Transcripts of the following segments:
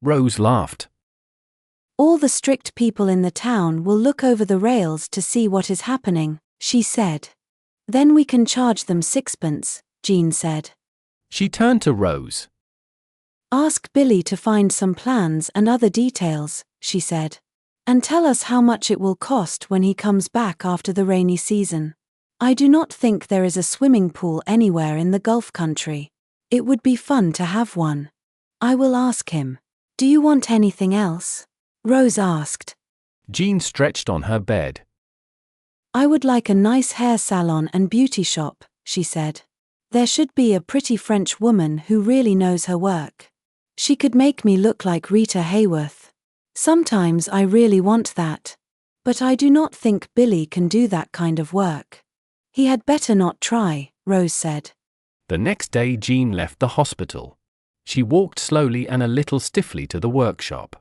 Rose laughed. All the strict people in the town will look over the rails to see what is happening, she said. Then we can charge them 6pence, Jean said. She turned to Rose. Ask Billy to find some plans and other details, she said. And tell us how much it will cost when he comes back after the rainy season. I do not think there is a swimming pool anywhere in the Gulf country. It would be fun to have one. I will ask him. Do you want anything else? Rose asked. Jean stretched on her bed. I would like a nice hair salon and beauty shop, she said. There should be a pretty French woman who really knows her work. She could make me look like Rita Hayworth. Sometimes I really want that. But I do not think Billy can do that kind of work. He had better not try, Rose said. The next day Jean left the hospital. She walked slowly and a little stiffly to the workshop.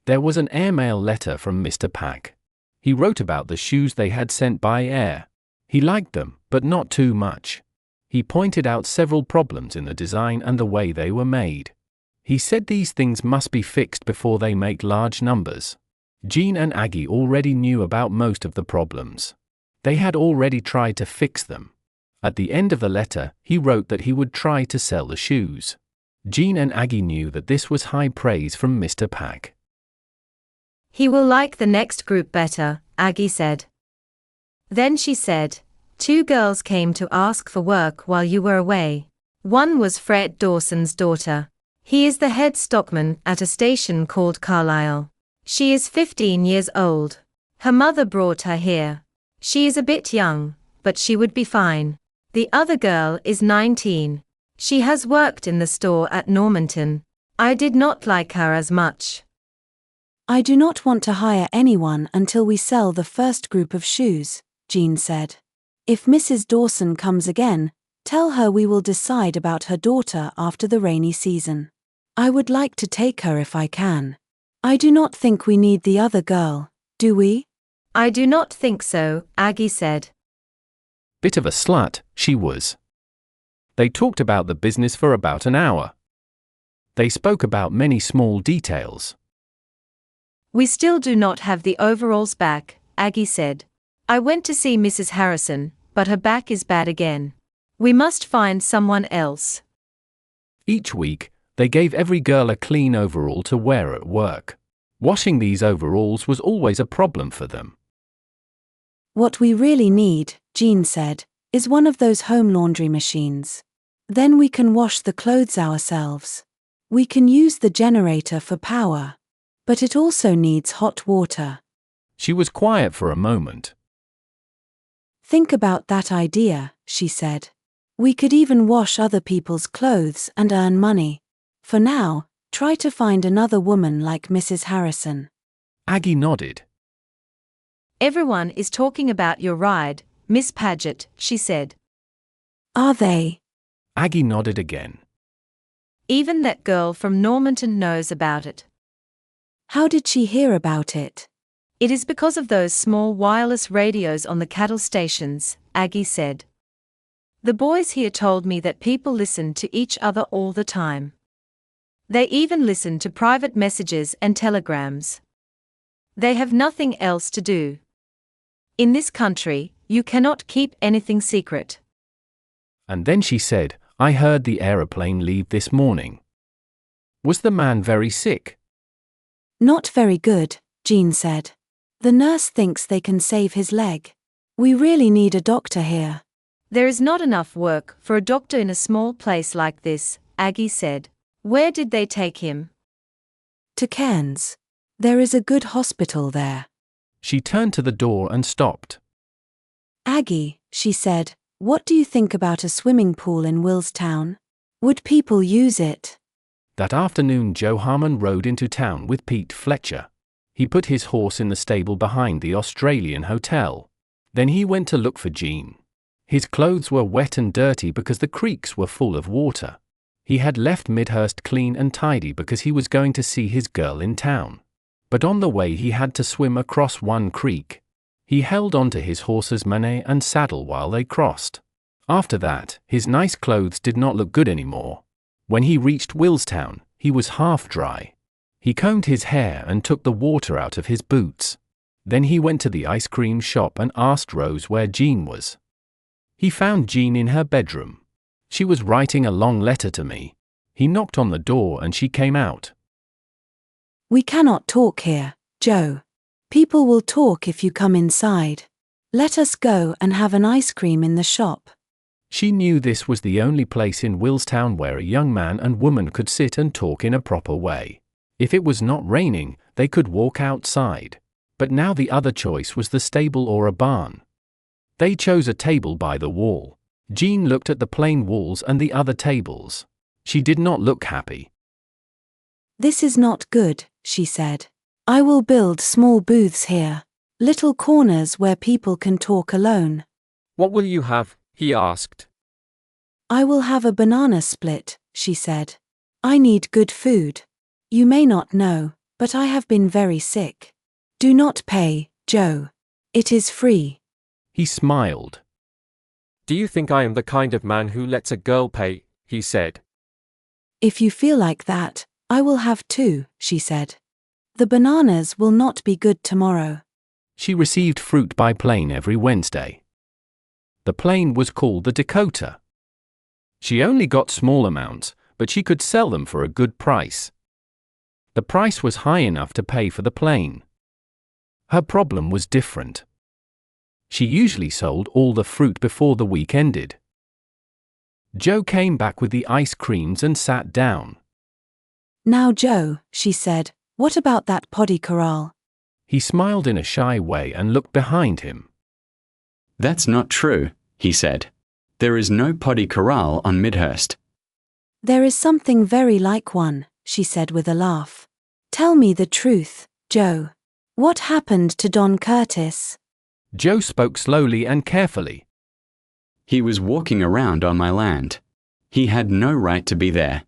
There was an airmail letter from Mr. Pack. He wrote about the shoes they had sent by air. He liked them, but not too much. He pointed out several problems in the design and the way they were made. He said these things must be fixed before they make large numbers. Jean and Aggie already knew about most of the problems. They had already tried to fix them. At the end of the letter, he wrote that he would try to sell the shoes. Jean and Aggie knew that this was high praise from Mr. Pack. He will like the next group better, Aggie said. Then she said, 2 girls came to ask for work while you were away. One was Fred Dawson's daughter. He is the head stockman at a station called Carlisle. She is 15 years old. Her mother brought her here. She is a bit young, but she would be fine. The other girl is 19. She has worked in the store at Normanton. I did not like her as much. I do not want to hire anyone until we sell the first group of shoes, Jean said. If Mrs. Dawson comes again, tell her we will decide about her daughter after the rainy season. I would like to take her if I can. I do not think we need the other girl, do we? I do not think so, Aggie said. Bit of a slut, she was. They talked about the business for about an hour. They spoke about many small details. We still do not have the overalls back, Aggie said. I went to see Mrs. Harrison, but her back is bad again. We must find someone else. Each week, they gave every girl a clean overall to wear at work. Washing these overalls was always a problem for them. What we really need, Jean said, is one of those home laundry machines. Then we can wash the clothes ourselves. We can use the generator for power. But it also needs hot water. She was quiet for a moment. Think about that idea, she said. We could even wash other people's clothes and earn money. For now, try to find another woman like Mrs. Harrison. Aggie nodded. Everyone is talking about your ride, Miss Paget, she said. Are they? Aggie nodded again. Even that girl from Normanton knows about it. How did she hear about it? It is because of those small wireless radios on the cattle stations, Aggie said. The boys here told me that people listen to each other all the time. They even listen to private messages and telegrams. They have nothing else to do. In this country, you cannot keep anything secret. And then she said, I heard the aeroplane leave this morning. Was the man very sick? Not very good, Jean said. The nurse thinks they can save his leg. We really need a doctor here. There is not enough work for a doctor in a small place like this, Aggie said. Where did they take him? To Cairns. There is a good hospital there. She turned to the door and stopped. Aggie, she said, what do you think about a swimming pool in Willstown? Would people use it? That afternoon Joe Harman rode into town with Pete Fletcher. He put his horse in the stable behind the Australian hotel. Then he went to look for Jean. His clothes were wet and dirty because the creeks were full of water. He had left Midhurst clean and tidy because he was going to see his girl in town. But on the way he had to swim across one creek. He held on to his horse's mane and saddle while they crossed. After that, his nice clothes did not look good anymore. When he reached Willstown, he was half dry. He combed his hair and took the water out of his boots. Then he went to the ice cream shop and asked Rose where Jean was. He found Jean in her bedroom. She was writing a long letter to me. He knocked on the door and she came out. We cannot talk here, Joe. People will talk if you come inside. Let us go and have an ice cream in the shop. She knew this was the only place in Willstown where a young man and woman could sit and talk in a proper way. If it was not raining, they could walk outside. But now the other choice was the stable or a barn. They chose a table by the wall. Jean looked at the plain walls and the other tables. She did not look happy. This is not good, she said. I will build small booths here. Little corners where people can talk alone. What will you have? He asked. I will have a banana split, she said. I need good food. You may not know, but I have been very sick. Do not pay, Joe. It is free. He smiled. Do you think I am the kind of man who lets a girl pay? He said. If you feel like that, I will have two, she said. The bananas will not be good tomorrow. She received fruit by plane every Wednesday. The plane was called the Dakota. She only got small amounts, but she could sell them for a good price. The price was high enough to pay for the plane. Her problem was different. She usually sold all the fruit before the week ended. Joe came back with the ice creams and sat down. Now, Joe, she said, what about that poddy corral? He smiled in a shy way and looked behind him. That's not true, he said. There is no poddy corral on Midhurst. There is something very like one, she said with a laugh. Tell me the truth, Joe. What happened to Don Curtis? Joe spoke slowly and carefully. He was walking around on my land. He had no right to be there.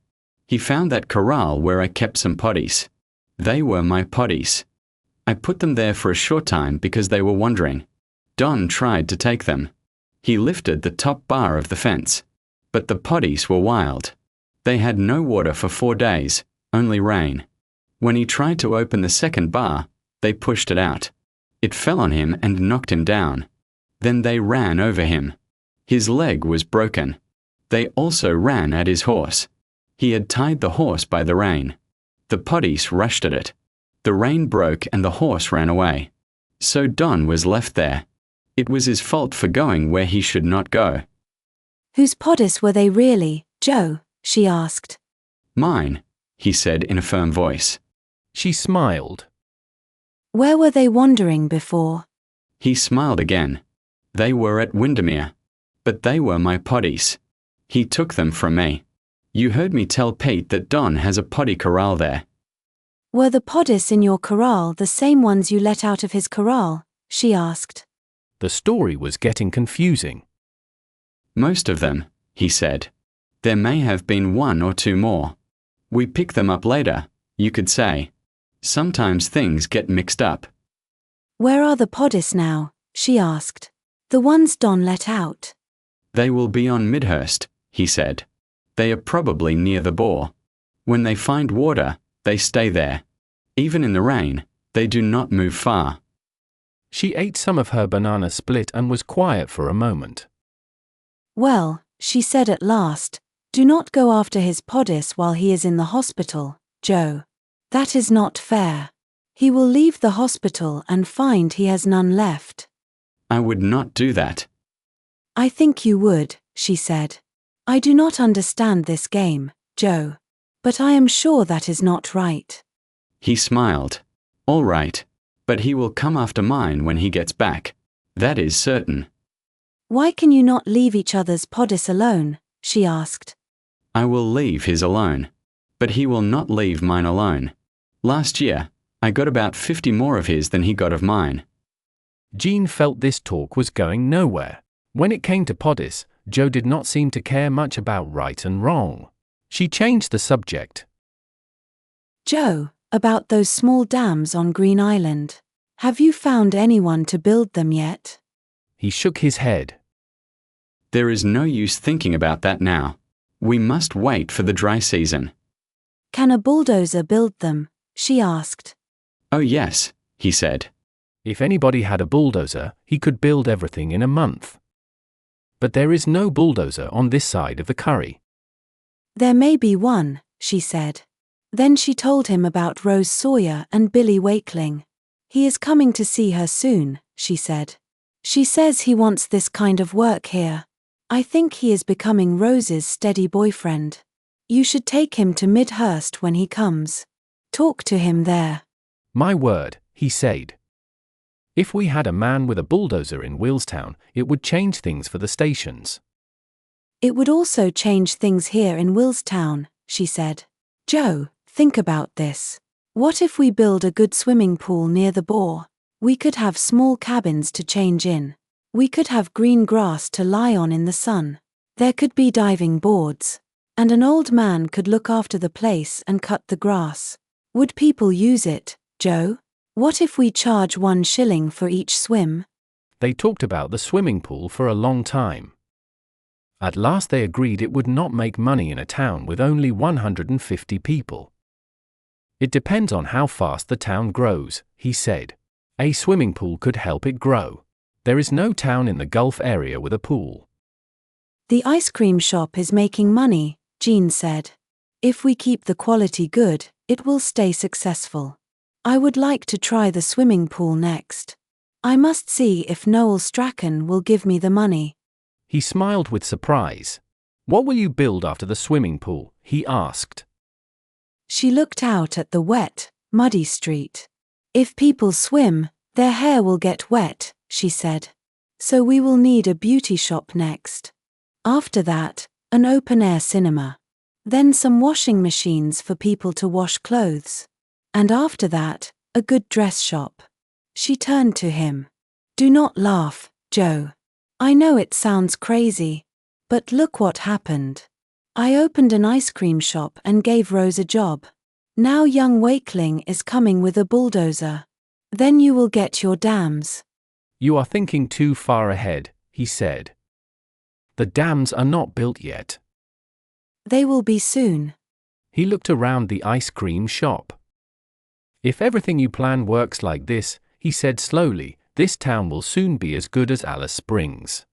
He found that corral where I kept some poddies. They were my poddies. I put them there for a short time because they were wandering. Don tried to take them. He lifted the top bar of the fence. But the poddies were wild. They had no water for 4 days, only rain. When he tried to open the second bar, they pushed it out. It fell on him and knocked him down. Then they ran over him. His leg was broken. They also ran at his horse. He had tied the horse by the rein. The poddies rushed at it. The rein broke and the horse ran away. So Don was left there. It was his fault for going where he should not go. Whose poddies were they really, Joe? She asked. Mine, he said in a firm voice. She smiled. Where were they wandering before? He smiled again. They were at Windermere. But they were my poddies. He took them from me. You heard me tell Pete that Don has a poddy corral there. Were the poddies in your corral the same ones you let out of his corral? She asked. The story was getting confusing. Most of them, he said. There may have been 1 or 2 more. We pick them up later, you could say. Sometimes things get mixed up. Where are the poddies now? She asked. The ones Don let out. They will be on Midhurst, he said. They are probably near the bore. When they find water, they stay there. Even in the rain, they do not move far. She ate some of her banana split and was quiet for a moment. Well, she said at last, do not go after his poddies while he is in the hospital, Joe. That is not fair. He will leave the hospital and find he has none left. I would not do that. I think you would, she said. I do not understand this game, Joe. But I am sure that is not right. He smiled. All right, but he will come after mine when he gets back. That is certain. Why can you not leave each other's poddies alone? She asked. I will leave his alone, but he will not leave mine alone. Last year, I got about 50 more of his than he got of mine. Jean felt this talk was going nowhere. When it came to poddies, Joe did not seem to care much about right and wrong. She changed the subject. Joe, about those small dams on Green Island. Have you found anyone to build them yet? He shook his head. There is no use thinking about that now. We must wait for the dry season. Can a bulldozer build them? she asked. Oh yes, he said. If anybody had a bulldozer, he could build everything in a month. But there is no bulldozer on this side of the Curry. There may be one, she said. Then she told him about Rose Sawyer and Billy Wakeling. He is coming to see her soon, she said. She says he wants this kind of work here. I think he is becoming Rose's steady boyfriend. You should take him to Midhurst when he comes. Talk to him there. My word, he said. If we had a man with a bulldozer in Willstown, it would change things for the stations. It would also change things here in Willstown, she said. Joe, think about this. What if we build a good swimming pool near the bore? We could have small cabins to change in. We could have green grass to lie on in the sun. There could be diving boards. And an old man could look after the place and cut the grass. Would people use it, Joe? What if we charge 1 shilling for each swim? They talked about the swimming pool for a long time. At last they agreed it would not make money in a town with only 150 people. It depends on how fast the town grows, he said. A swimming pool could help it grow. There is no town in the Gulf area with a pool. The ice cream shop is making money, Jean said. If we keep the quality good, it will stay successful. I would like to try the swimming pool next. I must see if Noel Strachan will give me the money. He smiled with surprise. What will you build after the swimming pool? He asked. She looked out at the wet, muddy street. If people swim, their hair will get wet, she said. So we will need a beauty shop next. After that, an open-air cinema. Then some washing machines for people to wash clothes. And after that, a good dress shop. She turned to him. Do not laugh, Joe. I know it sounds crazy. But look what happened. I opened an ice cream shop and gave Rose a job. Now young Wakeling is coming with a bulldozer. Then you will get your dams. You are thinking too far ahead, he said. The dams are not built yet. They will be soon. He looked around the ice cream shop. If everything you plan works like this, he said slowly, this town will soon be as good as Alice Springs.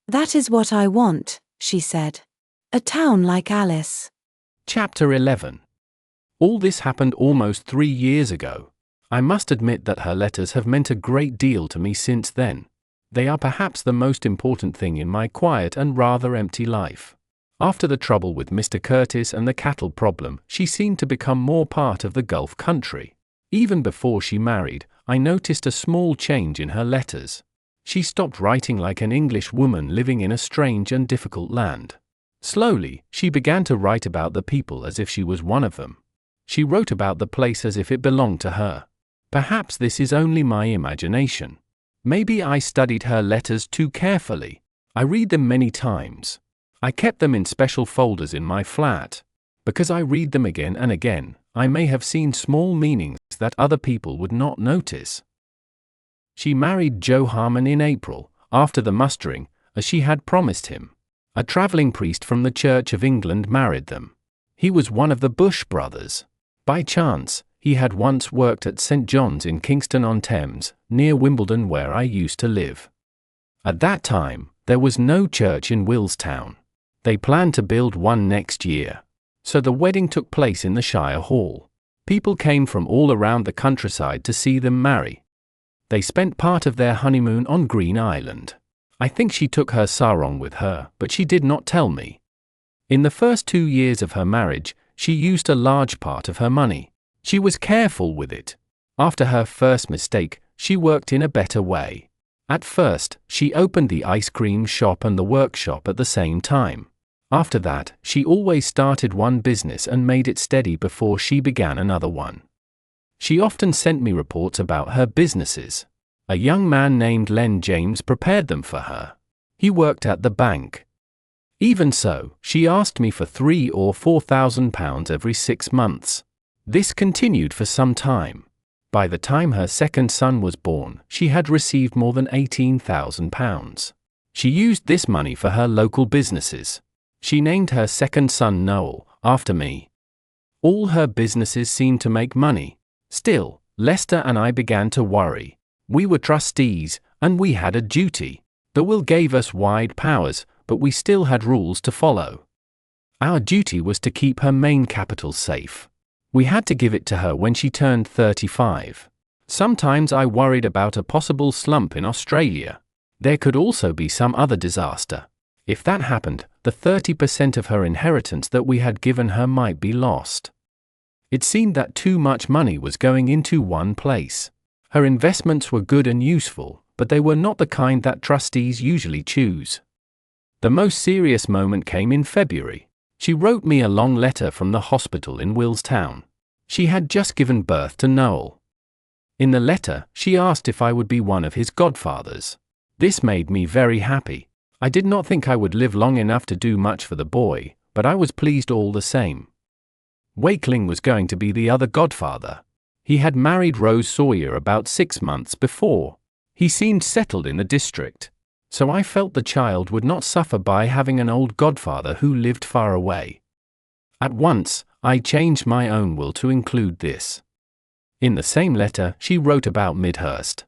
That is what I want, she said. A town like Alice. Chapter 11. All this happened almost 3 years ago. I must admit that her letters have meant a great deal to me since then. They are perhaps the most important thing in my quiet and rather empty life. After the trouble with Mr. Curtis and the cattle problem, she seemed to become more part of the Gulf country. Even before she married, I noticed a small change in her letters. She stopped writing like an Englishwoman living in a strange and difficult land. Slowly, she began to write about the people as if she was one of them. She wrote about the place as if it belonged to her. Perhaps this is only my imagination. Maybe I studied her letters too carefully. I read them many times. I kept them in special folders in my flat. Because I read them again and again, I may have seen small meanings that other people would not notice. She married Joe Harman in April, after the mustering, as she had promised him. A traveling priest from the Church of England married them. He was one of the Bush brothers. By chance, he had once worked at St. John's in Kingston-on-Thames, near Wimbledon where I used to live. At that time, there was no church in Willstown. They planned to build one next year. So the wedding took place in the Shire Hall. People came from all around the countryside to see them marry. They spent part of their honeymoon on Green Island. I think she took her sarong with her, but she did not tell me. In the first 2 years of her marriage, she used a large part of her money. She was careful with it. After her first mistake, she worked in a better way. At first, she opened the ice cream shop and the workshop at the same time. After that, she always started one business and made it steady before she began another one. She often sent me reports about her businesses. A young man named Len James prepared them for her. He worked at the bank. Even so, she asked me for £3,000 or £4,000 every 6 months. This continued for some time. By the time her second son was born, she had received more than £18,000. She used this money for her local businesses. She named her second son Noel, after me. All her businesses seemed to make money. Still, Lester and I began to worry. We were trustees, and we had a duty. The will gave us wide powers, but we still had rules to follow. Our duty was to keep her main capital safe. We had to give it to her when she turned 35. Sometimes I worried about a possible slump in Australia. There could also be some other disaster. If that happened, the 30% of her inheritance that we had given her might be lost. It seemed that too much money was going into one place. Her investments were good and useful, but they were not the kind that trustees usually choose. The most serious moment came in February. She wrote me a long letter from the hospital in Willstown. She had just given birth to Noel. In the letter, she asked if I would be one of his godfathers. This made me very happy. I did not think I would live long enough to do much for the boy, but I was pleased all the same. Wakeling was going to be the other godfather. He had married Rose Sawyer about 6 months before. He seemed settled in the district, so I felt the child would not suffer by having an old godfather who lived far away. At once, I changed my own will to include this. In the same letter, she wrote about Midhurst.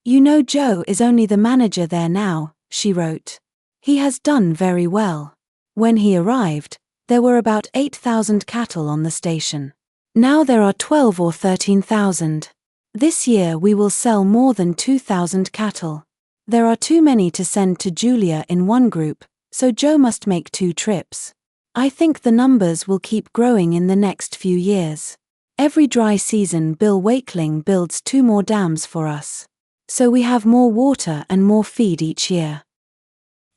You know Joe is only the manager there now, she wrote. He has done very well. When he arrived, there were about 8,000 cattle on the station. Now there are 12 or 13,000. This year we will sell more than 2,000 cattle. There are too many to send to Julia in one group, so Joe must make 2 trips. I think the numbers will keep growing in the next few years. Every dry season Bill Wakeling builds 2 more dams for us. So we have more water and more feed each year.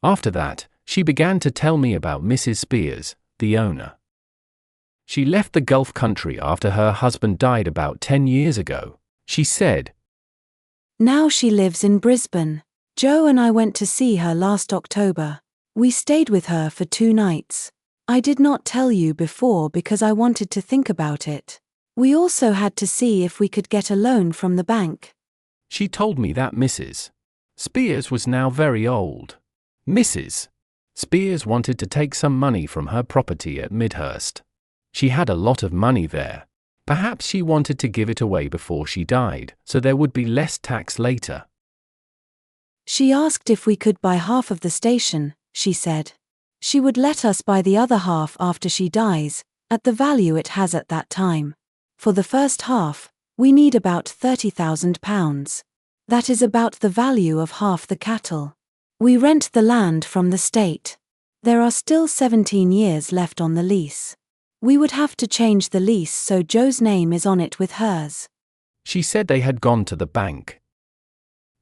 After that, she began to tell me about Mrs. Spears, the owner. She left the Gulf country after her husband died about 10 years ago. She said, Now she lives in Brisbane. Joe and I went to see her last October. We stayed with her for 2 nights. I did not tell you before because I wanted to think about it. We also had to see if we could get a loan from the bank. She told me that Mrs. Spears was now very old. Mrs. Spears wanted to take some money from her property at Midhurst. She had a lot of money there. Perhaps she wanted to give it away before she died, so there would be less tax later. She asked if we could buy half of the station, she said. She would let us buy the other half after she dies, at the value it has at that time. For the first half, we need about £30,000. That is about the value of half the cattle. We rent the land from the state. There are still 17 years left on the lease. We would have to change the lease so Joe's name is on it with hers. She said they had gone to the bank.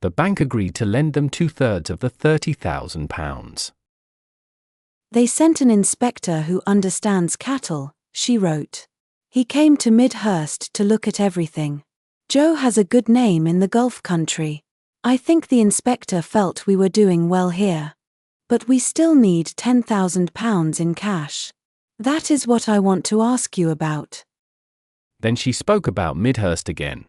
The bank agreed to lend them 2/3 of the £30,000. They sent an inspector who understands cattle, she wrote. He came to Midhurst to look at everything. Joe has a good name in the Gulf country. I think the inspector felt we were doing well here. But we still need £10,000 in cash. That is what I want to ask you about. Then she spoke about Midhurst again.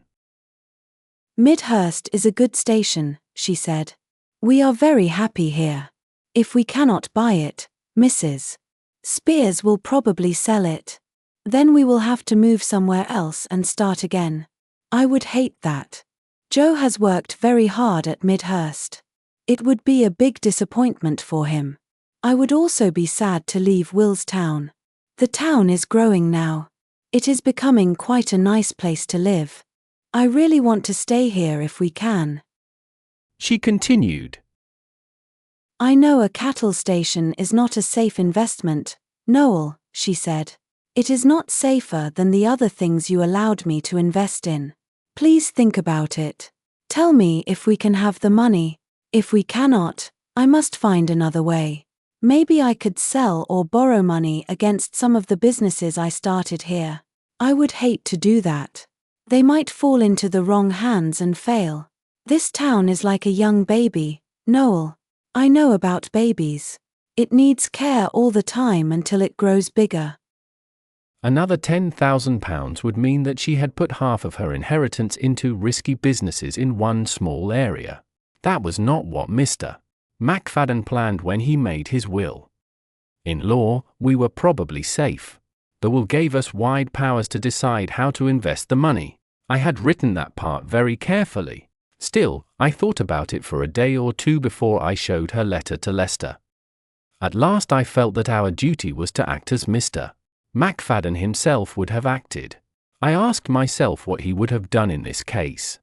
Midhurst is a good station, she said. We are very happy here. If we cannot buy it, Mrs. Spears will probably sell it. Then we will have to move somewhere else and start again. I would hate that. Joe has worked very hard at Midhurst. It would be a big disappointment for him. I would also be sad to leave Willstown. The town is growing now. It is becoming quite a nice place to live. I really want to stay here if we can. She continued. I know a cattle station is not a safe investment, Noel, she said. It is not safer than the other things you allowed me to invest in. Please think about it. Tell me if we can have the money. If we cannot, I must find another way. Maybe I could sell or borrow money against some of the businesses I started here. I would hate to do that. They might fall into the wrong hands and fail. This town is like a young baby, Noel. I know about babies. It needs care all the time until it grows bigger. Another £10,000 would mean that she had put half of her inheritance into risky businesses in one small area. That was not what Mr. McFadden planned when he made his will. In law, we were probably safe. The will gave us wide powers to decide how to invest the money. I had written that part very carefully. Still, I thought about it for a day or two before I showed her letter to Lester. At last I felt that our duty was to act as Mr. McFadden himself would have acted. I asked myself what he would have done in this case.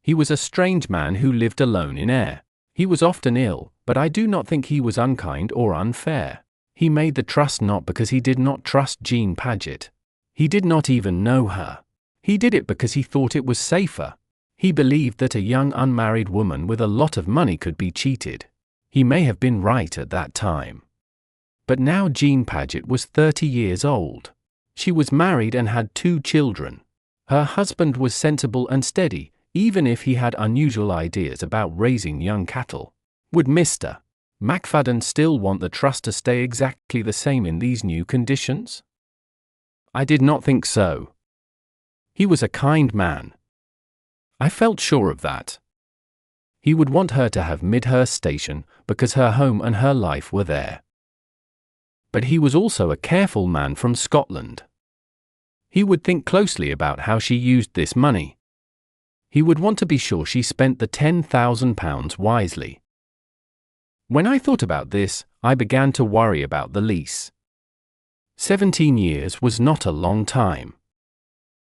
He was a strange man who lived alone in Ayr. He was often ill, but I do not think he was unkind or unfair. He made the trust not because he did not trust Jean Paget. He did not even know her. He did it because he thought it was safer. He believed that a young unmarried woman with a lot of money could be cheated. He may have been right at that time. But now Jean Paget was 30 years old. She was married and had 2 children. Her husband was sensible and steady, even if he had unusual ideas about raising young cattle. Would Mr. McFadden still want the trust to stay exactly the same in these new conditions? I did not think so. He was a kind man. I felt sure of that. He would want her to have Midhurst Station because her home and her life were there. But he was also a careful man from Scotland. He would think closely about how she used this money. He would want to be sure she spent the £10,000 wisely. When I thought about this, I began to worry about the lease. 17 years was not a long time.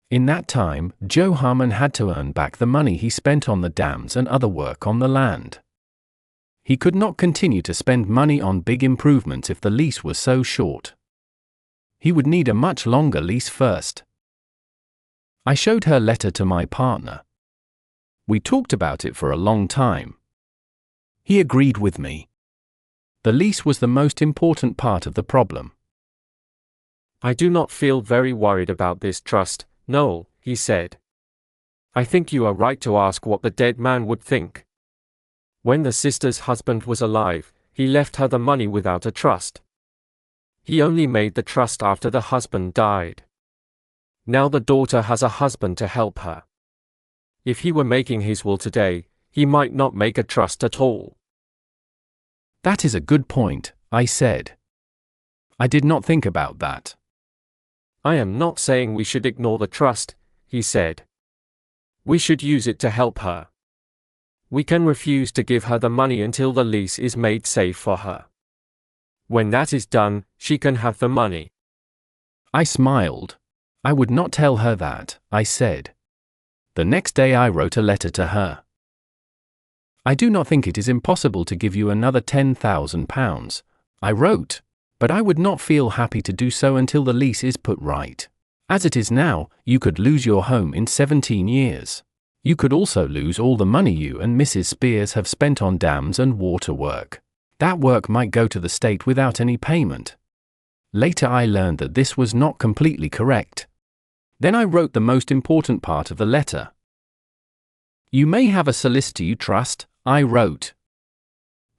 In that time, Joe Harman had to earn back the money he spent on the dams and other work on the land. He could not continue to spend money on big improvements if the lease was so short. He would need a much longer lease first. I showed her letter to my partner. We talked about it for a long time. He agreed with me. The lease was the most important part of the problem. I do not feel very worried about this trust, Noel, he said. I think you are right to ask what the dead man would think. When the sister's husband was alive, he left her the money without a trust. He only made the trust after the husband died. Now the daughter has a husband to help her. If he were making his will today, he might not make a trust at all. That is a good point, I said. I did not think about that. I am not saying we should ignore the trust, he said. We should use it to help her. We can refuse to give her the money until the lease is made safe for her. When that is done, she can have the money. I smiled. I would not tell her that, I said. The next day I wrote a letter to her. I do not think it is impossible to give you another £10,000, I wrote, but I would not feel happy to do so until the lease is put right. As it is now, you could lose your home in 17 years. You could also lose all the money you and Mrs. Spears have spent on dams and water work. That work might go to the state without any payment. Later I learned that this was not completely correct. Then I wrote the most important part of the letter. You may have a solicitor you trust, I wrote.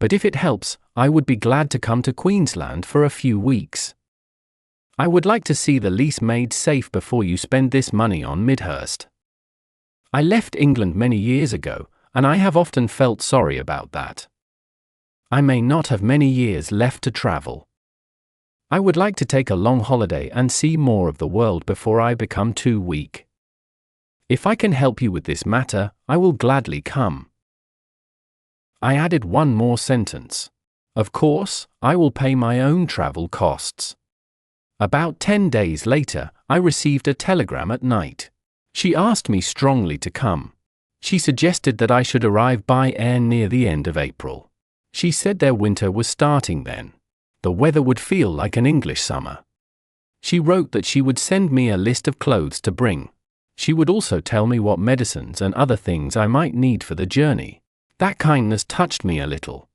But if it helps, I would be glad to come to Queensland for a few weeks. I would like to see the lease made safe before you spend this money on Midhurst. I left England many years ago, and I have often felt sorry about that. I may not have many years left to travel. I would like to take a long holiday and see more of the world before I become too weak. If I can help you with this matter, I will gladly come. I added one more sentence. Of course, I will pay my own travel costs. About 10 days later, I received a telegram at night. She asked me strongly to come. She suggested that I should arrive by air near the end of April. She said their winter was starting then. The weather would feel like an English summer. She wrote that she would send me a list of clothes to bring. She would also tell me what medicines and other things I might need for the journey. That kindness touched me a little.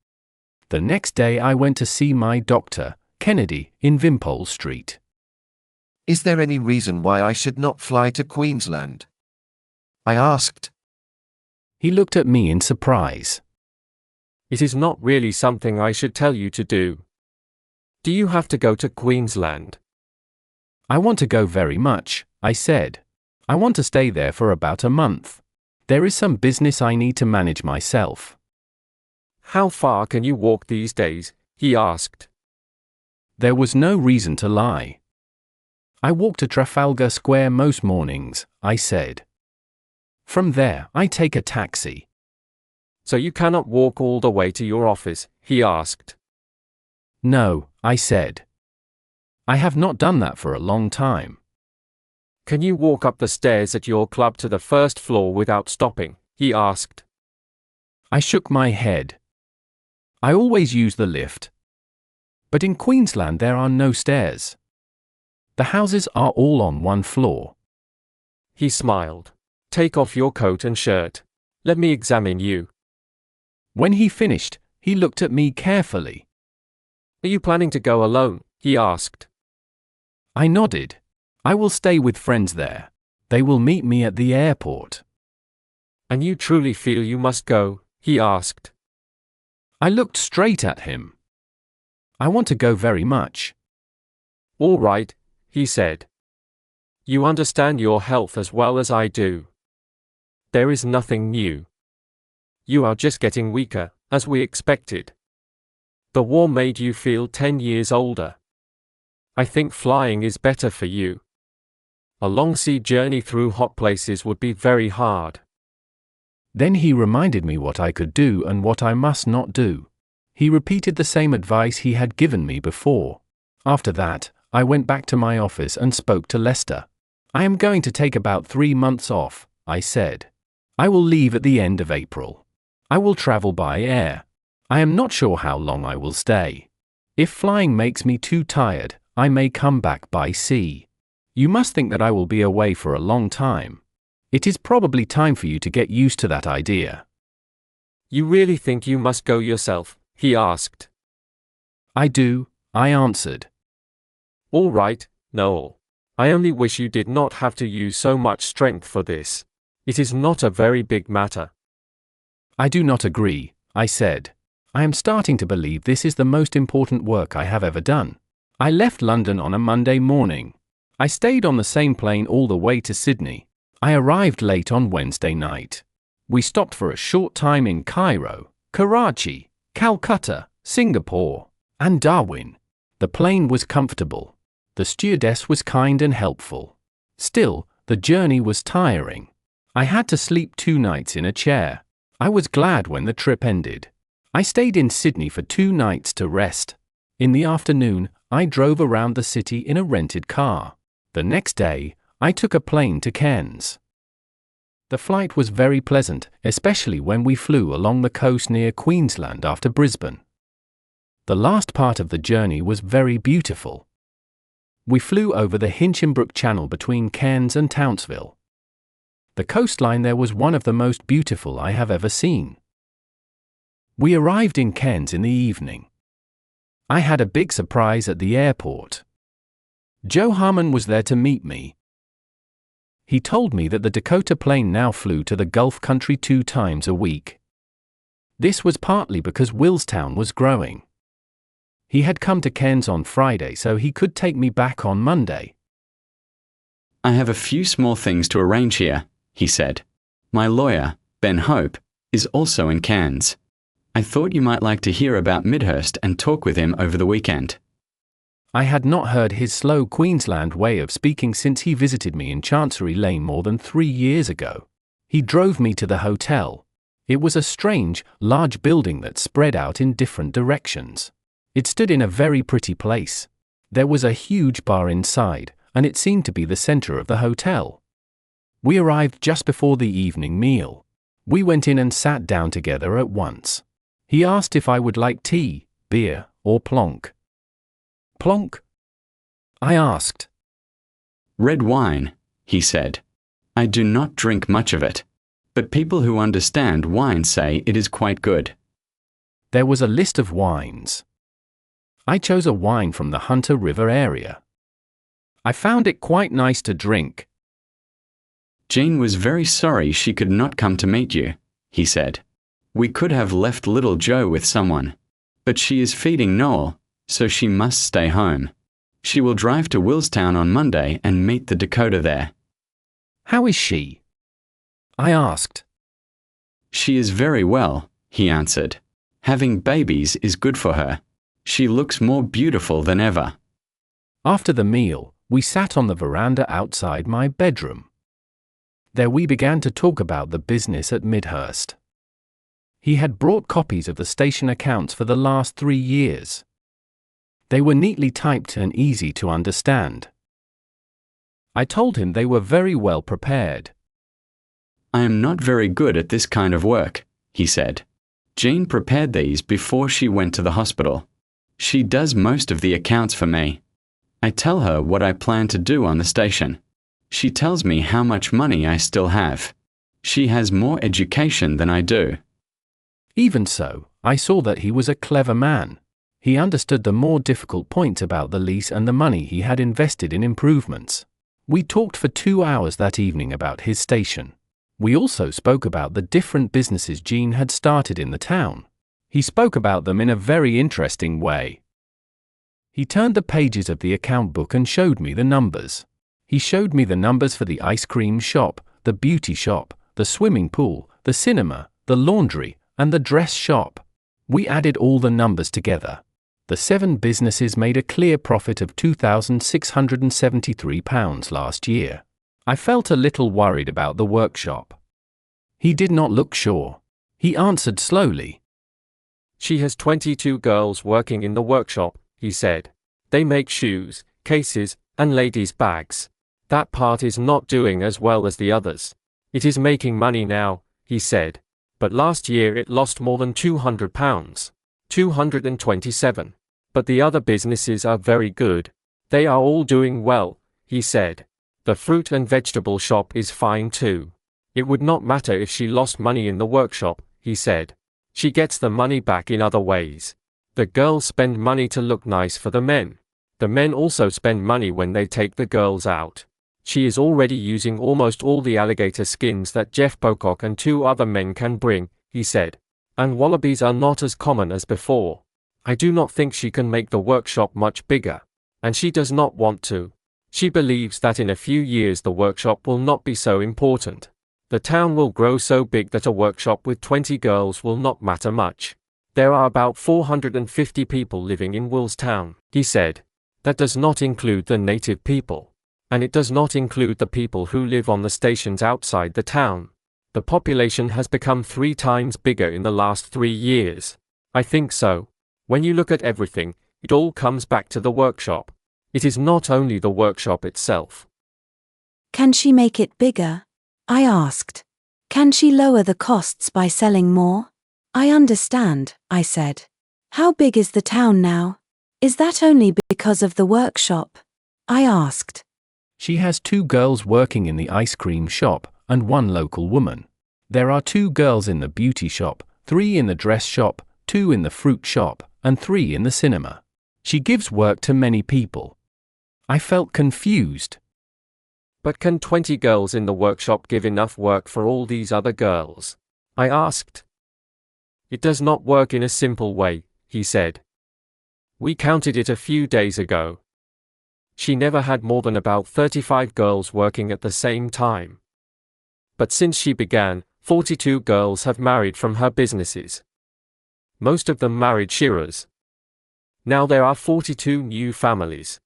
The next day I went to see my doctor, Kennedy, in Wimpole Street. Is there any reason why I should not fly to Queensland? I asked. He looked at me in surprise. It is not really something I should tell you to do. Do you have to go to Queensland? I want to go very much, I said. I want to stay there for about a month. There is some business I need to manage myself. How far can you walk these days? He asked. There was no reason to lie. I walk to Trafalgar Square most mornings, I said. From there, I take a taxi. So you cannot walk all the way to your office? He asked. No, I said. I have not done that for a long time. Can you walk up the stairs at your club to the first floor without stopping? He asked. I shook my head. I always use the lift. But in Queensland there are no stairs. The houses are all on one floor. He smiled. Take off your coat and shirt. Let me examine you. When he finished, he looked at me carefully. Are you planning to go alone? He asked. I nodded. I will stay with friends there. They will meet me at the airport. And you truly feel you must go? He asked. I looked straight at him. I want to go very much. All right, he said. You understand your health as well as I do. There is nothing new. You are just getting weaker, as we expected. The war made you feel 10 years older. I think flying is better for you. A long sea journey through hot places would be very hard. Then he reminded me what I could do and what I must not do. He repeated the same advice he had given me before. After that, I went back to my office and spoke to Lester. I am going to take about 3 months off, I said. I will leave at the end of April. I will travel by air. I am not sure how long I will stay. If flying makes me too tired, I may come back by sea. You must think that I will be away for a long time. It is probably time for you to get used to that idea. You really think you must go yourself? He asked. I do, I answered. All right, Noel. I only wish you did not have to use so much strength for this. It is not a very big matter. I do not agree, I said. I am starting to believe this is the most important work I have ever done. I left London on a Monday morning. I stayed on the same plane all the way to Sydney. I arrived late on Wednesday night. We stopped for a short time in Cairo, Karachi, Calcutta, Singapore, and Darwin. The plane was comfortable. The stewardess was kind and helpful. Still, the journey was tiring. I had to sleep 2 nights in a chair. I was glad when the trip ended. I stayed in Sydney for 2 nights to rest. In the afternoon, I drove around the city in a rented car. The next day, I took a plane to Cairns. The flight was very pleasant, especially when we flew along the coast near Queensland after Brisbane. The last part of the journey was very beautiful. We flew over the Hinchinbrook Channel between Cairns and Townsville. The coastline there was one of the most beautiful I have ever seen. We arrived in Cairns in the evening. I had a big surprise at the airport. Joe Harman was there to meet me. He told me that the Dakota plane now flew to the Gulf country 2 times a week. This was partly because Willstown was growing. He had come to Cairns on Friday so he could take me back on Monday. I have a few small things to arrange here, he said. My lawyer, Ben Hope, is also in Cairns. I thought you might like to hear about Midhurst and talk with him over the weekend. I had not heard his slow Queensland way of speaking since he visited me in Chancery Lane more than 3 years ago. He drove me to the hotel. It was a strange, large building that spread out in different directions. It stood in a very pretty place. There was a huge bar inside, and it seemed to be the center of the hotel. We arrived just before the evening meal. We went in and sat down together at once. He asked if I would like tea, beer, or plonk. Plonk? I asked. Red wine, he said. I do not drink much of it, but people who understand wine say it is quite good. There was a list of wines. I chose a wine from the Hunter River area. I found it quite nice to drink. Jean was very sorry she could not come to meet you, he said. We could have left little Joe with someone, but she is feeding Noel, so she must stay home. She will drive to Willstown on Monday and meet the Dakota there. How is she? I asked. She is very well, he answered. Having babies is good for her. She looks more beautiful than ever. After the meal, We sat on the veranda outside my bedroom. There we began to talk about the business at Midhurst. He had brought copies of the station accounts for the last 3 years. They were neatly typed and easy to understand. I told him they were very well prepared. I am not very good at this kind of work, he said. Jean prepared these before she went to the hospital. She does most of the accounts for me. I tell her what I plan to do on the station. She tells me how much money I still have. She has more education than I do. Even so, I saw that he was a clever man. He understood the more difficult points about the lease and the money he had invested in improvements. We talked for 2 hours that evening about his station. We also spoke about the different businesses Jean had started in the town. He spoke about them in a very interesting way. He turned the pages of the account book and showed me the numbers. He showed me the numbers for the ice cream shop, the beauty shop, the swimming pool, the cinema, the laundry, and the dress shop. We added all the numbers together. The 7 businesses made a clear profit of £2,673 last year. I felt a little worried about the workshop. He did not look sure. He answered slowly. She has 22 girls working in the workshop, he said. They make shoes, cases, and ladies' bags. That part is not doing as well as the others. It is making money now, he said. But last year it lost more than £200. 227. But the other businesses are very good. They are all doing well, he said. The fruit and vegetable shop is fine too. It would not matter if she lost money in the workshop, he said. She gets the money back in other ways. The girls spend money to look nice for the men. The men also spend money when they take the girls out. She is already using almost all the alligator skins that Jeff Pocock and 2 other men can bring, he said. And wallabies are not as common as before. I do not think she can make the workshop much bigger. And she does not want to. She believes that in a few years the workshop will not be so important. The town will grow so big that a workshop with 20 girls will not matter much. There are about 450 people living in Willstown, he said. That does not include the native people. And it does not include the people who live on the stations outside the town. The population has become 3 times bigger in the last 3 years. I think so. When you look at everything, it all comes back to the workshop. It is not only the workshop itself. Can she make it bigger? I asked. Can she lower the costs by selling more? I understand, I said. How big is the town now? Is that only because of the workshop? I asked. She has 2 girls working in the ice cream shop and 1 local woman. There are 2 girls in the beauty shop, 3 in the dress shop, 2 in the fruit shop, and 3 in the cinema. She gives work to many people. I felt confused. But can 20 girls in the workshop give enough work for all these other girls? I asked. It does not work in a simple way, he said. We counted it a few days ago. She never had more than about 35 girls working at the same time. But since she began, 42 girls have married from her businesses. Most of them married shearers. Now there are 42 new families.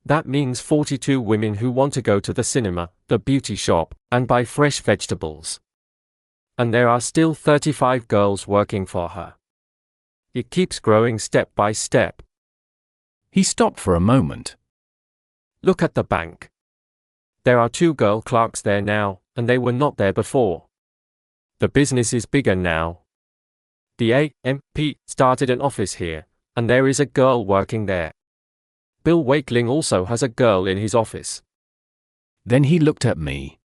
That means 42 women who want to go to the cinema, the beauty shop, and buy fresh vegetables. And there are still 35 girls working for her. It keeps growing step by step. He stopped for a moment. Look at the bank. There are 2 girl clerks there now, and they were not there before. The business is bigger now. The AMP started an office here, and there is a girl working there. Bill Wakeling also has a girl in his office. Then he looked at me.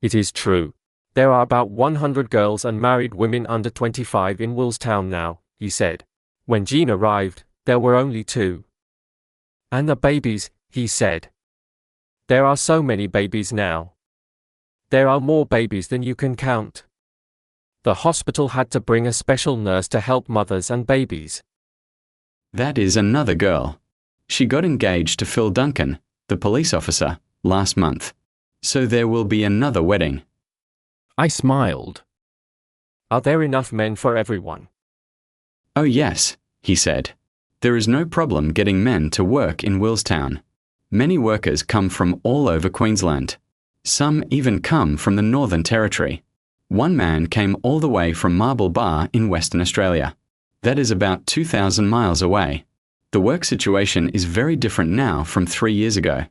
It is true. There are about 100 girls and married women under 25 in Willstown now, he said. When Jean arrived, there were only 2. And the babies, he said. There are so many babies now. There are more babies than you can count. The hospital had to bring a special nurse to help mothers and babies. That is another girl. She got engaged to Phil Duncan, the police officer, last month. So there will be another wedding. I smiled. Are there enough men for everyone? Oh yes, he said. There is no problem getting men to work in Willstown. Many workers come from all over Queensland. Some even come from the Northern Territory. One man came all the way from Marble Bar in Western Australia. That is about 2,000 miles away. The work situation is very different now from 3 years ago.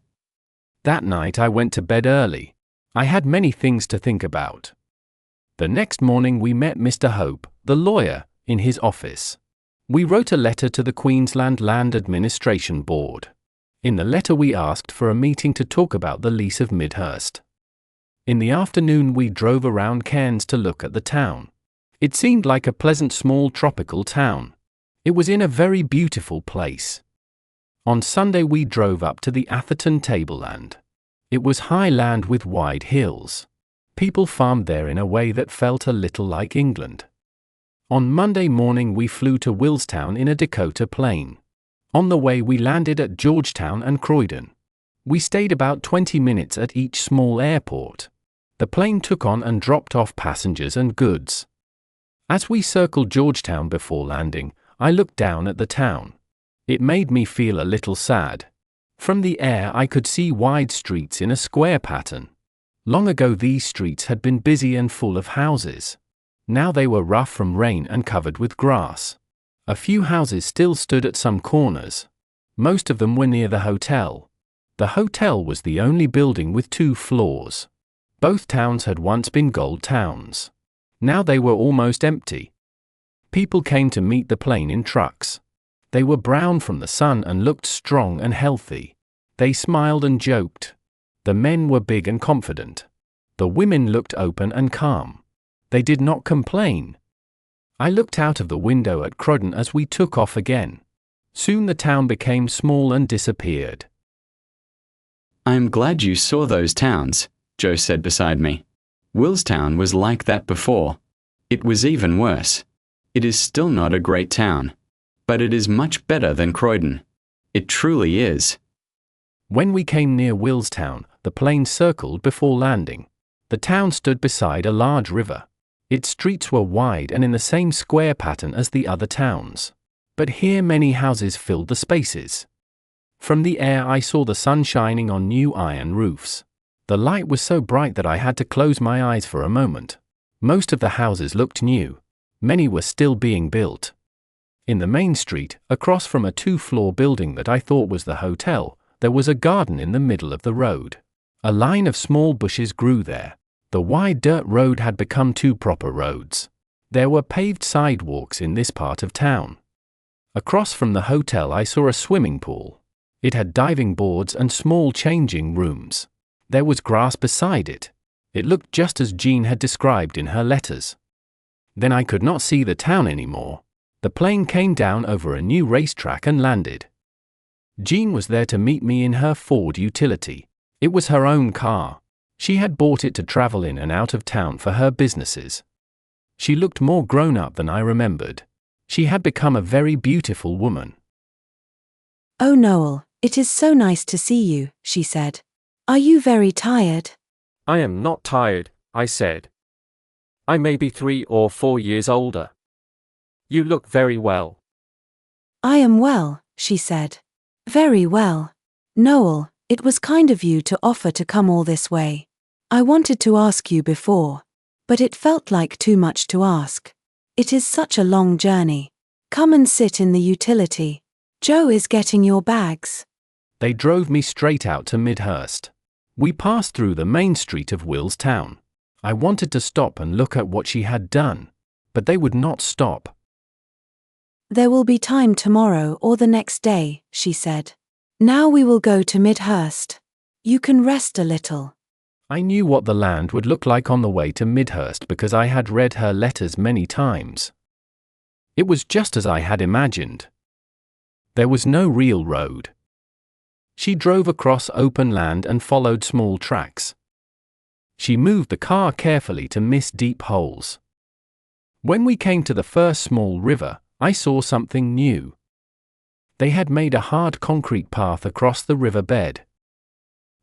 That night I went to bed early. I had many things to think about. The next morning we met Mr. Hope, the lawyer, in his office. We wrote a letter to the Queensland Land Administration Board. In the letter we asked for a meeting to talk about the lease of Midhurst. In the afternoon we drove around Cairns to look at the town. It seemed like a pleasant small tropical town. It was in a very beautiful place. On Sunday we drove up to the Atherton tableland. It was high land with wide hills. People farmed there in a way that felt a little like England. On Monday morning we flew to Willstown in a Dakota plane. On the way we landed at Georgetown and Croydon. We stayed about 20 minutes at each small airport. The plane took on and dropped off passengers and goods. As we circled Georgetown before landing, I looked down at the town. It made me feel a little sad. From the air I could see wide streets in a square pattern. Long ago these streets had been busy and full of houses. Now they were rough from rain and covered with grass. A few houses still stood at some corners. Most of them were near the hotel. The hotel was the only building with 2 floors. Both towns had once been gold towns. Now they were almost empty. People came to meet the plane in trucks. They were brown from the sun and looked strong and healthy. They smiled and joked. The men were big and confident. The women looked open and calm. They did not complain. I looked out of the window at Croydon as we took off again. Soon the town became small and disappeared. "I am glad you saw those towns," Joe said beside me. "Willstown was like that before. It was even worse. It is still not a great town, but it is much better than Croydon. It truly is." When we came near Willstown, the plane circled before landing. The town stood beside a large river. Its streets were wide and in the same square pattern as the other towns. But here many houses filled the spaces. From the air I saw the sun shining on new iron roofs. The light was so bright that I had to close my eyes for a moment. Most of the houses looked new. Many were still being built. In the main street, across from a 2-floor building that I thought was the hotel, there was a garden in the middle of the road. A line of small bushes grew there. The wide dirt road had become 2 proper roads. There were paved sidewalks in this part of town. Across from the hotel I saw a swimming pool. It had diving boards and small changing rooms. There was grass beside it. It looked just as Jean had described in her letters. Then I could not see the town anymore. The plane came down over a new racetrack and landed. Jean was there to meet me in her Ford utility. It was her own car. She had bought it to travel in and out of town for her businesses. She looked more grown up than I remembered. She had become a very beautiful woman. "Oh, Noel, it is so nice to see you," she said. "Are you very tired?" "I am not tired," I said. "I may be 3 or 4 years older. You look very well." "I am well," she said. "Very well. Noel, it was kind of you to offer to come all this way. I wanted to ask you before, but it felt like too much to ask. It is such a long journey. Come and sit in the utility. Joe is getting your bags." They drove me straight out to Midhurst. We passed through the main street of Willstown. I wanted to stop and look at what she had done, but they would not stop. "There will be time tomorrow or the next day," she said. "Now we will go to Midhurst. You can rest a little." I knew what the land would look like on the way to Midhurst because I had read her letters many times. It was just as I had imagined. There was no real road. She drove across open land and followed small tracks. She moved the car carefully to miss deep holes. When we came to the first small river, I saw something new. They had made a hard concrete path across the river bed.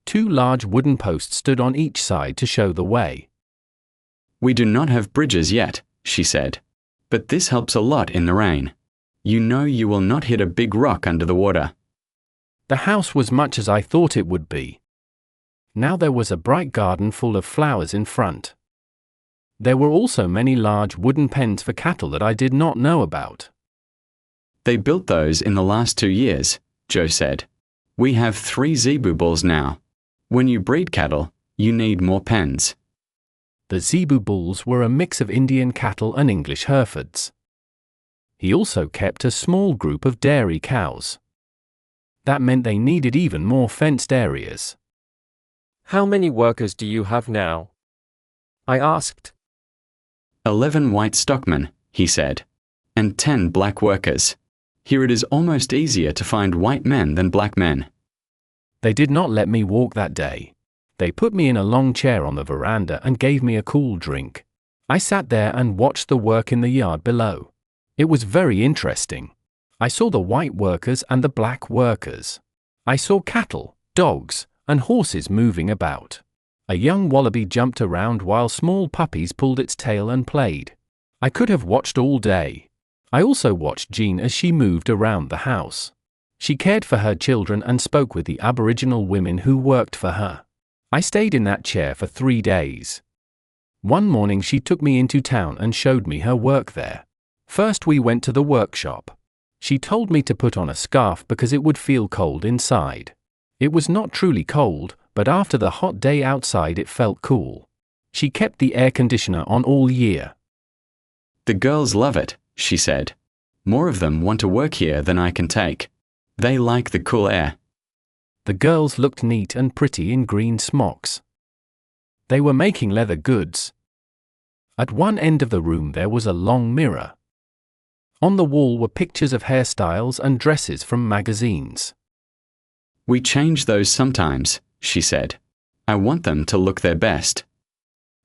2 large wooden posts stood on each side to show the way. "We do not have bridges yet," she said, "but this helps a lot in the rain. You know you will not hit a big rock under the water." The house was much as I thought it would be. Now there was a bright garden full of flowers in front. There were also many large wooden pens for cattle that I did not know about. They built those in the last 2 years, Joe said. We have 3 zebu bulls now. When you breed cattle, you need more pens. The zebu bulls were a mix of Indian cattle and English Herefords. He also kept a small group of dairy cows. That meant they needed even more fenced areas. How many workers do you have now? I asked. 11 white stockmen, he said, and 10 black workers. Here it is almost easier to find white men than black men. They did not let me walk that day. They put me in a long chair on the veranda and gave me a cool drink. I sat there and watched the work in the yard below. It was very interesting. I saw the white workers and the black workers. I saw cattle, dogs, and horses moving about. A young wallaby jumped around while small puppies pulled its tail and played. I could have watched all day. I also watched Jean as she moved around the house. She cared for her children and spoke with the Aboriginal women who worked for her. I stayed in that chair for 3 days. One morning she took me into town and showed me her work there. First we went to the workshop. She told me to put on a scarf because it would feel cold inside. It was not truly cold, but after the hot day outside it felt cool. She kept the air conditioner on all year. The girls love it, she said. More of them want to work here than I can take. They like the cool air. The girls looked neat and pretty in green smocks. They were making leather goods. At one end of the room there was a long mirror. On the wall were pictures of hairstyles and dresses from magazines. We change those sometimes, she said. I want them to look their best.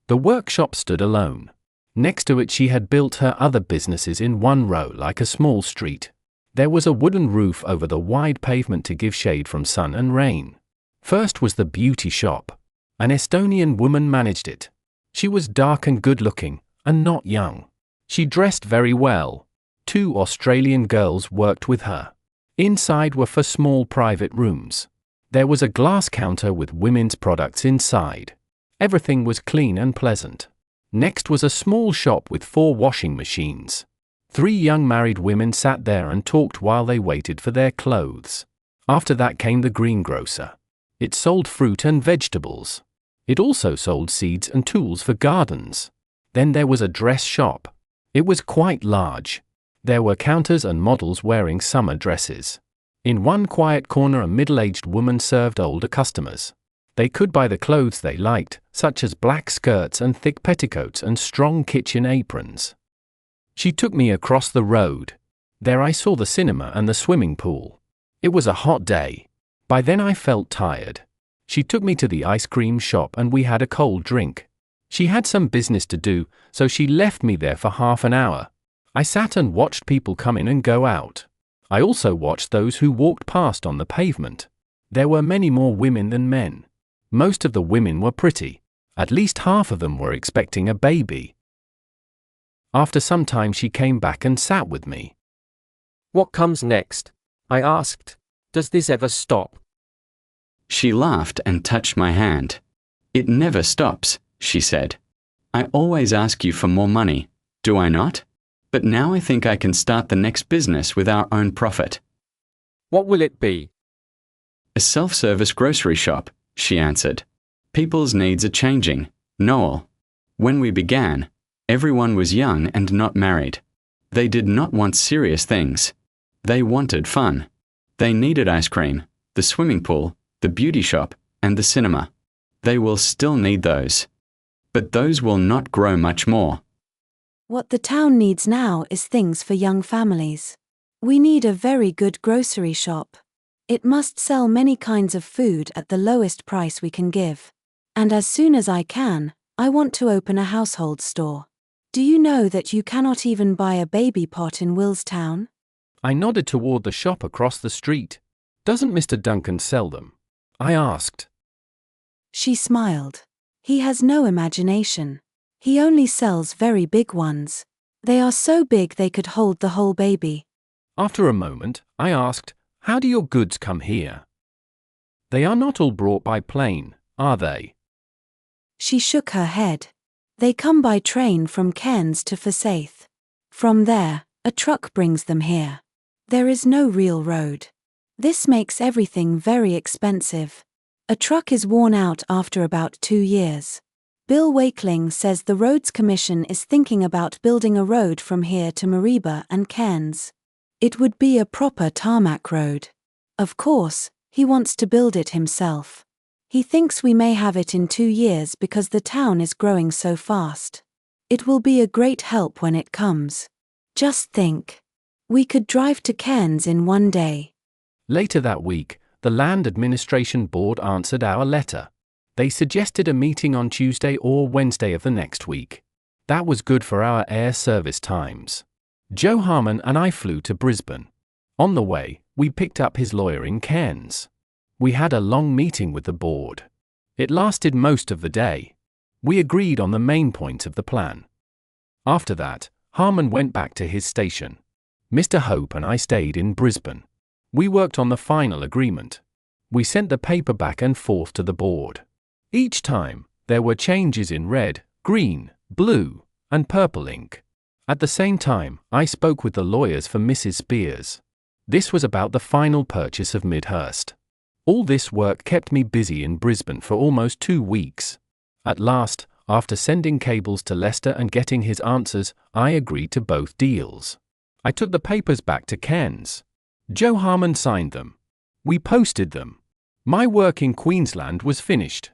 The workshop stood alone. Next to it she had built her other businesses in one row like a small street. There was a wooden roof over the wide pavement to give shade from sun and rain. First was the beauty shop. An Estonian woman managed it. She was dark and good-looking, and not young. She dressed very well. 2 Australian girls worked with her. Inside were for small private rooms. There was a glass counter with women's products inside. Everything was clean and pleasant. Next was a small shop with 4 washing machines. 3 young married women sat there and talked while they waited for their clothes. After that came the greengrocer. It sold fruit and vegetables. It also sold seeds and tools for gardens. Then there was a dress shop. It was quite large. There were counters and models wearing summer dresses. In one quiet corner a middle-aged woman served older customers. They could buy the clothes they liked, such as black skirts and thick petticoats and strong kitchen aprons. She took me across the road. There I saw the cinema and the swimming pool. It was a hot day. By then I felt tired. She took me to the ice cream shop and we had a cold drink. She had some business to do, so she left me there for half an hour. I sat and watched people come in and go out. I also watched those who walked past on the pavement. There were many more women than men. Most of the women were pretty. At least half of them were expecting a baby. After some time she came back and sat with me. What comes next? I asked. Does this ever stop? She laughed and touched my hand. It never stops, she said. I always ask you for more money, do I not? But now I think I can start the next business with our own profit. What will it be? A self-service grocery shop, she answered. People's needs are changing, Noel. When we began, everyone was young and not married. They did not want serious things. They wanted fun. They needed ice cream, the swimming pool, the beauty shop, and the cinema. They will still need those. But those will not grow much more. What the town needs now is things for young families. We need a very good grocery shop. It must sell many kinds of food at the lowest price we can give. And as soon as I can, I want to open a household store. Do you know that you cannot even buy a baby pot in Willstown? I nodded toward the shop across the street. Doesn't Mr. Duncan sell them? I asked. She smiled. He has no imagination. He only sells very big ones. They are so big they could hold the whole baby. After a moment, I asked, how do your goods come here? They are not all brought by plane, are they? She shook her head. They come by train from Cairns to Forsyth. From there, a truck brings them here. There is no real road. This makes everything very expensive. A truck is worn out after about 2 years. Bill Wakeling says the Roads Commission is thinking about building a road from here to Mariba and Cairns. It would be a proper tarmac road. Of course, he wants to build it himself. He thinks we may have it in 2 years because the town is growing so fast. It will be a great help when it comes. Just think. We could drive to Cairns in 1 day. Later that week, the Land Administration Board answered our letter. They suggested a meeting on Tuesday or Wednesday of the next week. That was good for our air service times. Joe Harman and I flew to Brisbane. On the way, we picked up his lawyer in Cairns. We had a long meeting with the board. It lasted most of the day. We agreed on the main points of the plan. After that, Harman went back to his station. Mr. Hope and I stayed in Brisbane. We worked on the final agreement. We sent the paper back and forth to the board. Each time, there were changes in red, green, blue, and purple ink. At the same time, I spoke with the lawyers for Mrs. Spears. This was about the final purchase of Midhurst. All this work kept me busy in Brisbane for almost 2 weeks. At last, after sending cables to Leicester and getting his answers, I agreed to both deals. I took the papers back to Cairns. Joe Harman signed them. We posted them. My work in Queensland was finished.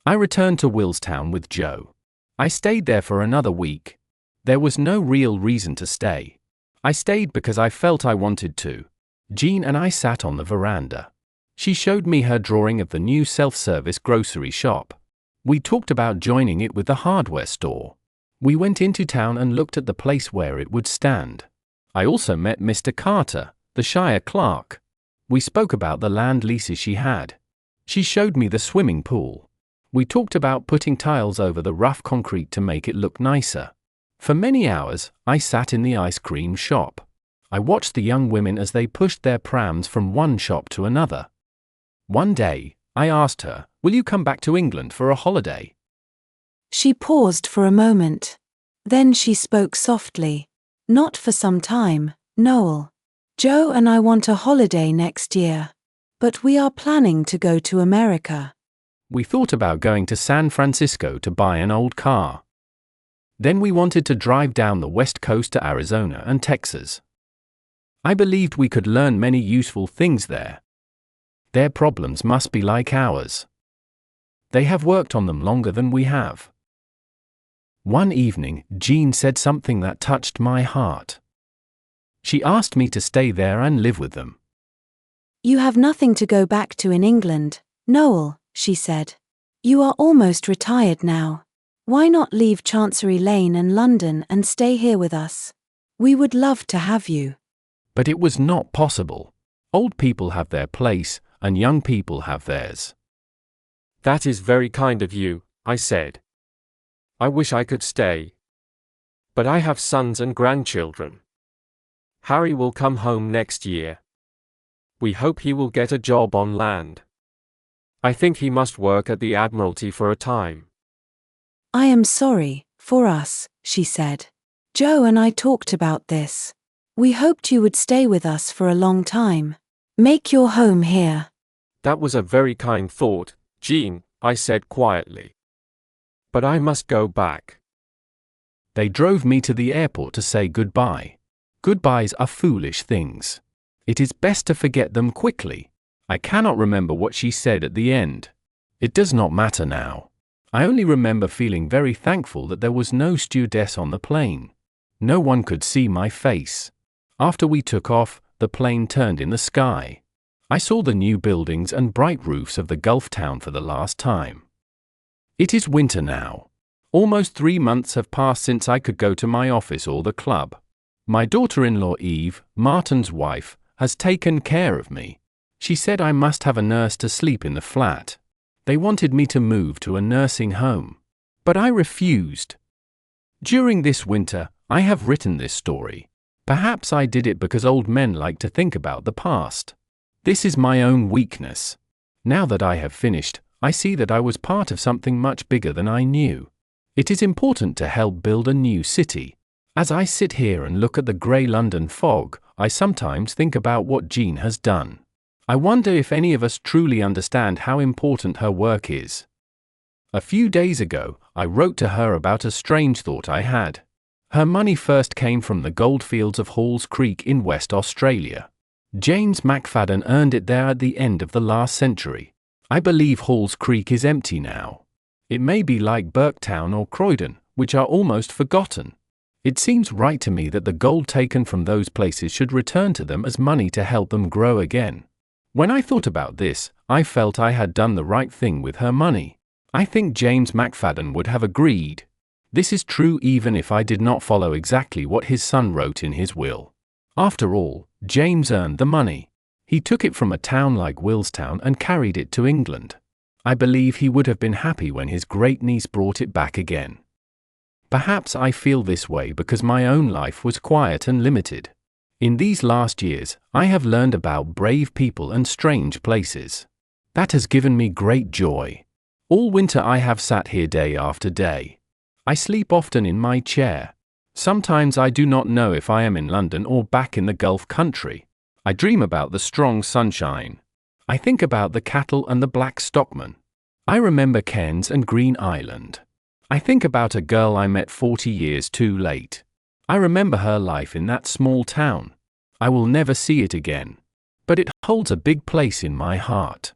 I returned to Willstown with Joe. I stayed there for another week. There was no real reason to stay. I stayed because I felt I wanted to. Jean and I sat on the veranda. She showed me her drawing of the new self-service grocery shop. We talked about joining it with the hardware store. We went into town and looked at the place where it would stand. I also met Mr. Carter, the Shire clerk. We spoke about the land leases she had. She showed me the swimming pool. We talked about putting tiles over the rough concrete to make it look nicer. For many hours, I sat in the ice cream shop. I watched the young women as they pushed their prams from one shop to another. One day, I asked her, "Will you come back to England for a holiday?" She paused for a moment. Then she spoke softly. "Not for some time, Noel. Joe and I want a holiday next year. But we are planning to go to America." We thought about going to San Francisco to buy an old car. Then we wanted to drive down the west coast to Arizona and Texas. I believed we could learn many useful things there. Their problems must be like ours. They have worked on them longer than we have. One evening, Jean said something that touched my heart. She asked me to stay there and live with them. "You have nothing to go back to in England, Noel," she said. "You are almost retired now. Why not leave Chancery Lane and London and stay here with us? We would love to have you." But it was not possible. Old people have their place, and young people have theirs. That is very kind of you, I said. I wish I could stay. But I have sons and grandchildren. Harry will come home next year. We hope he will get a job on land. I think he must work at the Admiralty for a time. "I am sorry, for us," she said. "Joe and I talked about this. We hoped you would stay with us for a long time. Make your home here." That was a very kind thought, Jean, I said quietly. But I must go back. They drove me to the airport to say goodbye. Goodbyes are foolish things. It is best to forget them quickly. I cannot remember what she said at the end. It does not matter now. I only remember feeling very thankful that there was no stewardess on the plane. No one could see my face. After we took off, the plane turned in the sky. I saw the new buildings and bright roofs of the Gulf town for the last time. It is winter now. Almost 3 months have passed since I could go to my office or the club. My daughter-in-law Eve, Martin's wife, has taken care of me. She said I must have a nurse to sleep in the flat. They wanted me to move to a nursing home. But I refused. During this winter, I have written this story. Perhaps I did it because old men like to think about the past. This is my own weakness. Now that I have finished, I see that I was part of something much bigger than I knew. It is important to help build a new city. As I sit here and look at the grey London fog, I sometimes think about what Jean has done. I wonder if any of us truly understand how important her work is. A few days ago, I wrote to her about a strange thought I had. Her money first came from the goldfields of Halls Creek in West Australia. James McFadden earned it there at the end of the last century. I believe Halls Creek is empty now. It may be like Burketown or Croydon, which are almost forgotten. It seems right to me that the gold taken from those places should return to them as money to help them grow again. When I thought about this, I felt I had done the right thing with her money. I think James McFadden would have agreed. This is true even if I did not follow exactly what his son wrote in his will. After all, James earned the money. He took it from a town like Willstown and carried it to England. I believe he would have been happy when his great-niece brought it back again. Perhaps I feel this way because my own life was quiet and limited. In these last years, I have learned about brave people and strange places. That has given me great joy. All winter I have sat here day after day. I sleep often in my chair. Sometimes I do not know if I am in London or back in the Gulf country. I dream about the strong sunshine. I think about the cattle and the black stockmen. I remember Cairns and Green Island. I think about a girl I met 40 years too late. I remember her life in that small town. I will never see it again. But it holds a big place in my heart.